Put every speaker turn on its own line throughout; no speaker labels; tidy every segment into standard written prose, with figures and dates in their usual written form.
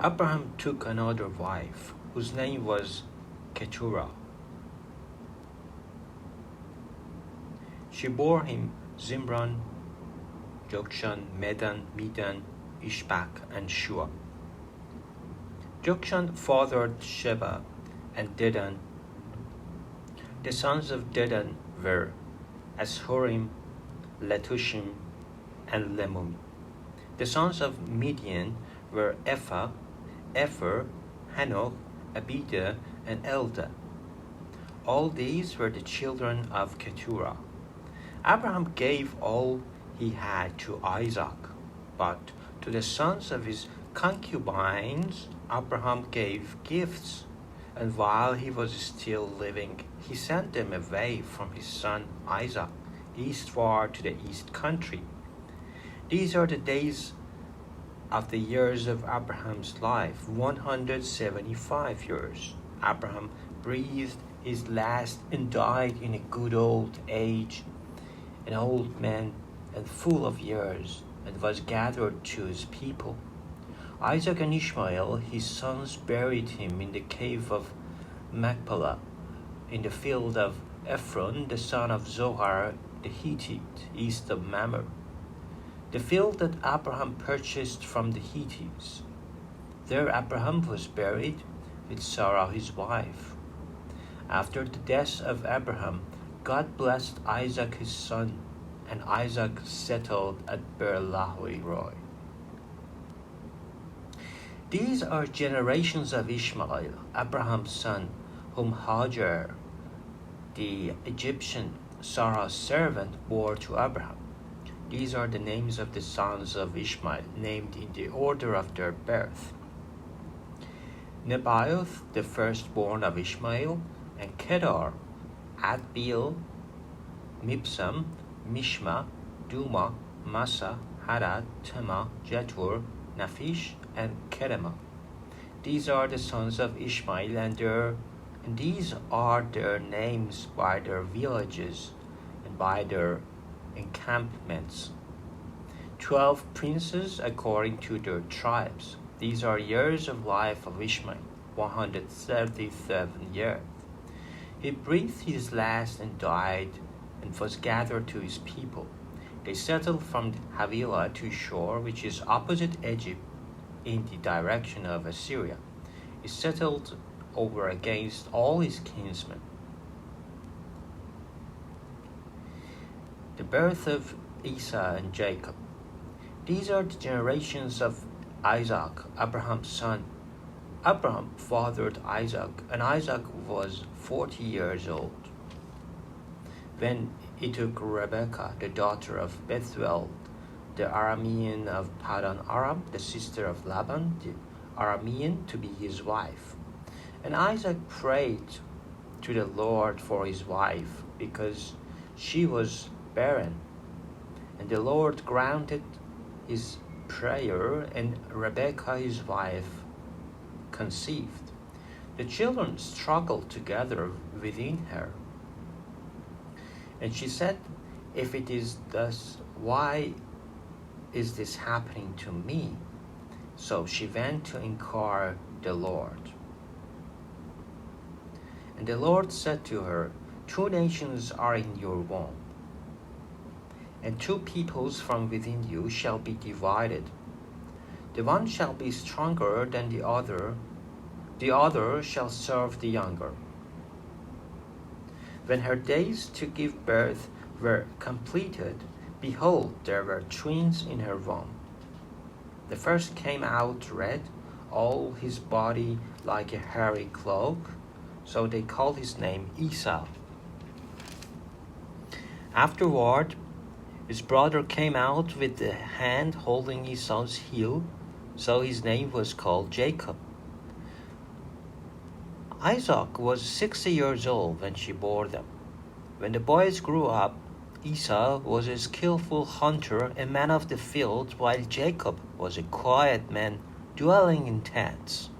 Abraham took another wife, whose name was Keturah. She bore him Zimran, Jokshan, Medan, Midan, Ishbak, and Shua. Jokshan fathered Sheba and Dedan. The sons of Dedan were Ashurim, Letushim, and Lemum. The sons of Midian were Ephah, Epher, Hanoch, Abida, and Eldah. All these were the children of Keturah. Abraham gave all he had to Isaac, but to the sons of his concubines Abraham gave gifts, and while he was still living, he sent them away from his son Isaac eastward to the east country. These are the days of the years of Abraham's life, 175 years. Abraham breathed his last and died in a good old age, an old man and full of years, and was gathered to his people. Isaac and Ishmael, his sons, buried him in the cave of Machpelah, in the field of Ephron, the son of Zohar the Hittite, east of Mamre, the field that Abraham purchased from the Hittites. There Abraham was buried with Sarah his wife. After the death of Abraham, God blessed Isaac his son, and Isaac settled at Beer-lahai-roi. These are generations of Ishmael, Abraham's son, whom Hagar, the Egyptian, Sarah's servant, bore to Abraham. These are the names of the sons of Ishmael, named in the order of their birth: Nebaioth, the firstborn of Ishmael, and Kedar, Adbeel, Mibsam, Mishma, Duma, Massa, Hadad, Tema, Jetur, Naphish, and Kedema. These are the sons of Ishmael, and these are their names by their villages and by their encampments. 12 princes according to their tribes. These are years of life of Ishmael, 137 years. He breathed his last and died, and was gathered to his people. They settled from Havilah to Shur, which is opposite Egypt, in the direction of Assyria. He settled over against all his kinsmen. The birth of Esau and Jacob. These are the generations of Isaac, Abraham's son. Abraham fathered Isaac, and Isaac was 40 years old when he took Rebekah, the daughter of Bethuel, the Aramean of Paddan Aram, the sister of Laban, the Aramean, to be his wife. And Isaac prayed to the Lord for his wife, because she was barren. And the Lord granted his prayer, and Rebekah, his wife, conceived. The children struggled together within her. And she said, "If it is thus, why is this happening to me?" So she went to inquire the Lord. And the Lord said to her, "Two nations are in your womb, and two peoples from within you shall be divided. The one shall be stronger than the other shall serve the younger." When her days to give birth were completed, behold, there were twins in her womb. The first came out red, all his body like a hairy cloak, so they called his name Esau. Afterward, his brother came out with the hand holding Esau's heel, so his name was called Jacob. Isaac was 60 years old when she bore them. When the boys grew up, Esau was a skillful hunter, a man of the field, while Jacob was a quiet man dwelling in tents.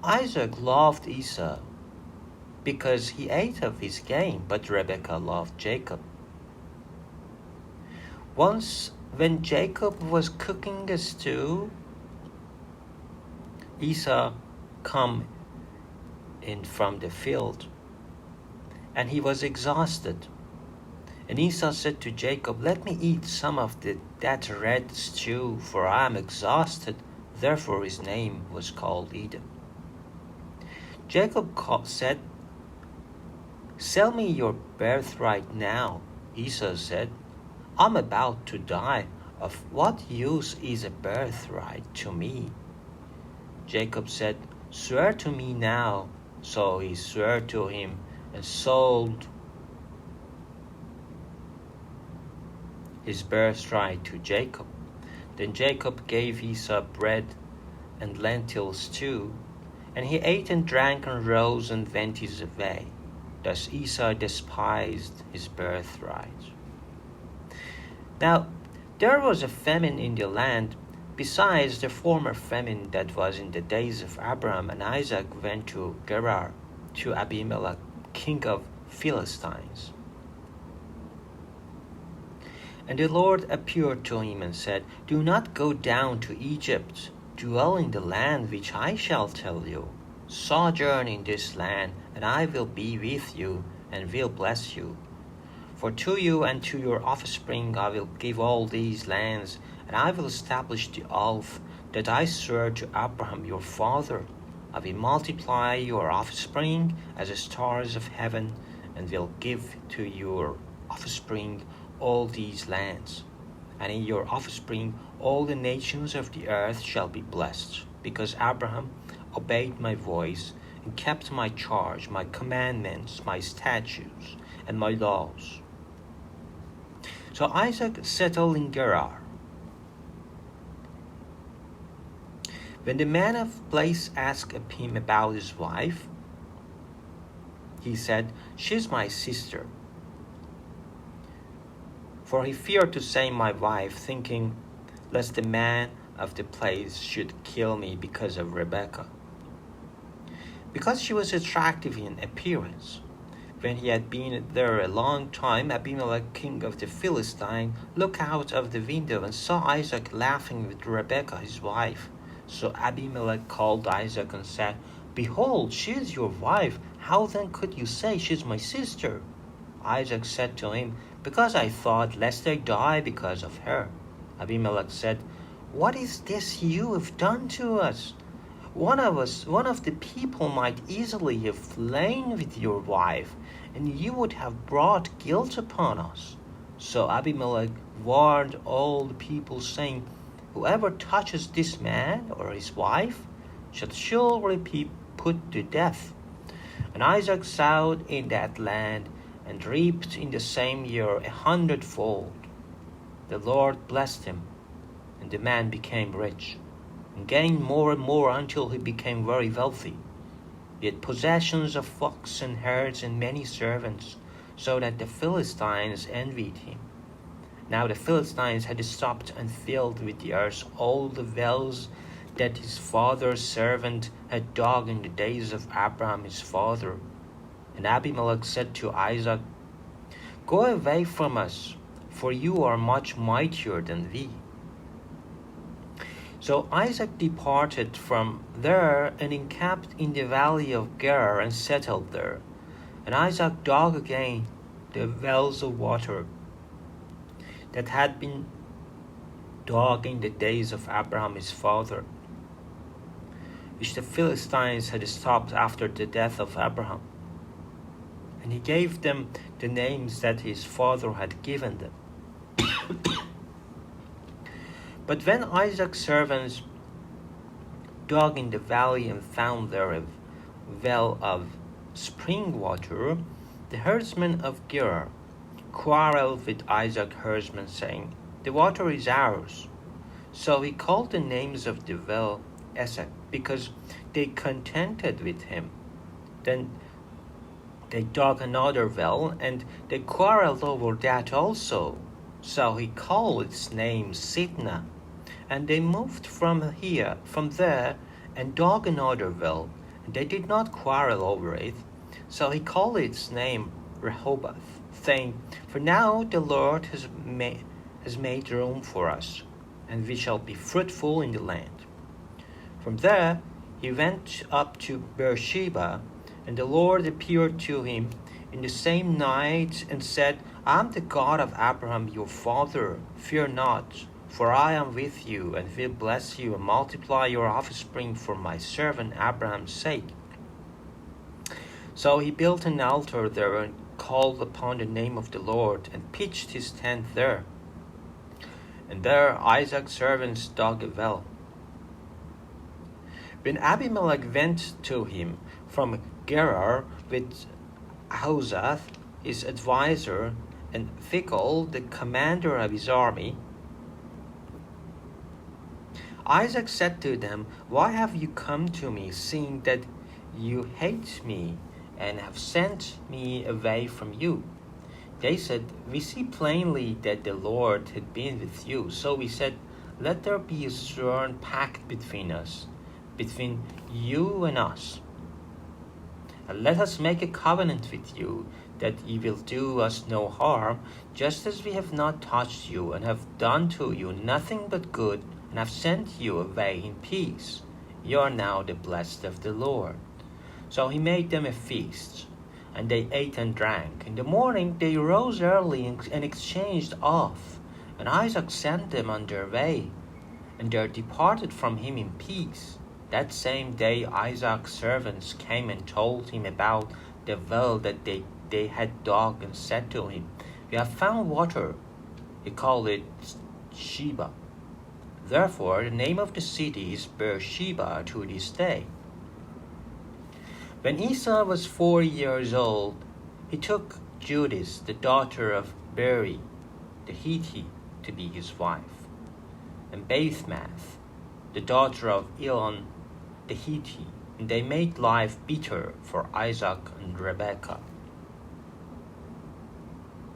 Isaac loved Esau because he ate of his game, but Rebekah loved Jacob. Once, when Jacob was cooking a stew, Esau come in from the field, and he was exhausted. And Esau said to Jacob, "Let me eat some of that red stew, for I am exhausted." Therefore his name was called Edom. Jacob said, "Sell me your birthright now." Esau said, "I'm about to die. Of what use is a birthright to me?" Jacob said, "Swear to me now." So he swore to him and sold his birthright to Jacob. Then Jacob gave Esau bread and lentils too, and he ate and drank and rose and went his way. Thus Esau despised his birthright. Now there was a famine in the land, besides the former famine that was in the days of Abraham, and Isaac went to Gerar, to Abimelech, king of Philistines. And the Lord appeared to him and said, "Do not go down to Egypt. Dwell in the land which I shall tell you. Sojourn in this land, and I will be with you and will bless you. For to you and to your offspring I will give all these lands, and I will establish the oath that I swore to Abraham your father. I will multiply your offspring as the stars of heaven, and will give to your offspring all these lands. And in your offspring all the nations of the earth shall be blessed, because Abraham obeyed my voice and kept my charge, my commandments, my statutes, and my laws." So Isaac settled in Gerar. When the man of the place asked him about his wife, he said, "She's my sister." For he feared to say "my wife," thinking, lest the man of the place should kill me because of Rebekah, because she was attractive in appearance. When he had been there a long time, Abimelech, king of the Philistines, looked out of the window and saw Isaac laughing with Rebekah, his wife. So Abimelech called Isaac and said, "Behold, she is your wife. How then could you say, 'She is my sister'?" Isaac said to him, "Because I thought, lest I die because of her." Abimelech said, "What is this you have done to us? One of the people might easily have lain with your wife, and you would have brought guilt upon us." So Abimelech warned all the people, saying, "Whoever touches this man or his wife shall surely be put to death." And Isaac sowed in that land and reaped in the same year 100-fold. The Lord blessed him, and the man became rich, and gained more and more until he became very wealthy. He had possessions of flocks and herds and many servants, so that the Philistines envied him. Now the Philistines had stopped and filled with the earth all the wells that his father's servant had dug in the days of Abraham his father. And Abimelech said to Isaac, "Go away from us, for you are much mightier than we." So Isaac departed from there and encamped in the valley of Gerar and settled there. And Isaac dug again the wells of water that had been dug in the days of Abraham his father, which the Philistines had stopped after the death of Abraham. And he gave them the names that his father had given them. But when Isaac's servants dug in the valley and found there a well of spring water, the herdsmen of Gerar quarreled with Isaac's herdsmen, saying, "The water is ours." So he called the names of the well Esek, because they contended with him. Then they dug another well, and they quarreled over that also. So he called its name Sitnah. And they moved from there, and dug another well, and they did not quarrel over it. So he called its name Rehoboth, saying, "For now the Lord has made room for us, and we shall be fruitful in the land." From there he went up to Beersheba, and the Lord appeared to him in the same night and said, I am the God of Abraham your father. Fear not, for I am with you, and will bless you and multiply your offspring for my servant Abraham's sake. So he built an altar there and called upon the name of the Lord, and pitched his tent there. And there Isaac's servants dug a well. When Abimelech went to him from Gerar with Ahuzzath, his adviser, and Phicol, the commander of his army, Isaac said to them, Why have you come to me, seeing that you hate me and have sent me away from you? They said, We see plainly that the Lord had been with you. So we said, Let there be a stern pact between us, between you and us. And let us make a covenant with you, that ye will do us no harm, just as we have not touched you, and have done to you nothing but good, and have sent you away in peace. You are now the blessed of the Lord. So he made them a feast, and they ate and drank. In the morning they rose early and exchanged oaths, and Isaac sent them on their way, and they departed from him in peace. That same day Isaac's servants came and told him about the well that they had dug, and said to him, We have found water. He called it Sheba. Therefore the name of the city is Beersheba to this day. When Esau was 4 years old, he took Judith, the daughter of Beri, the Hittite, to be his wife, and Basemath, the daughter of Elon, the Hittite, and they made life bitter for Isaac and Rebekah.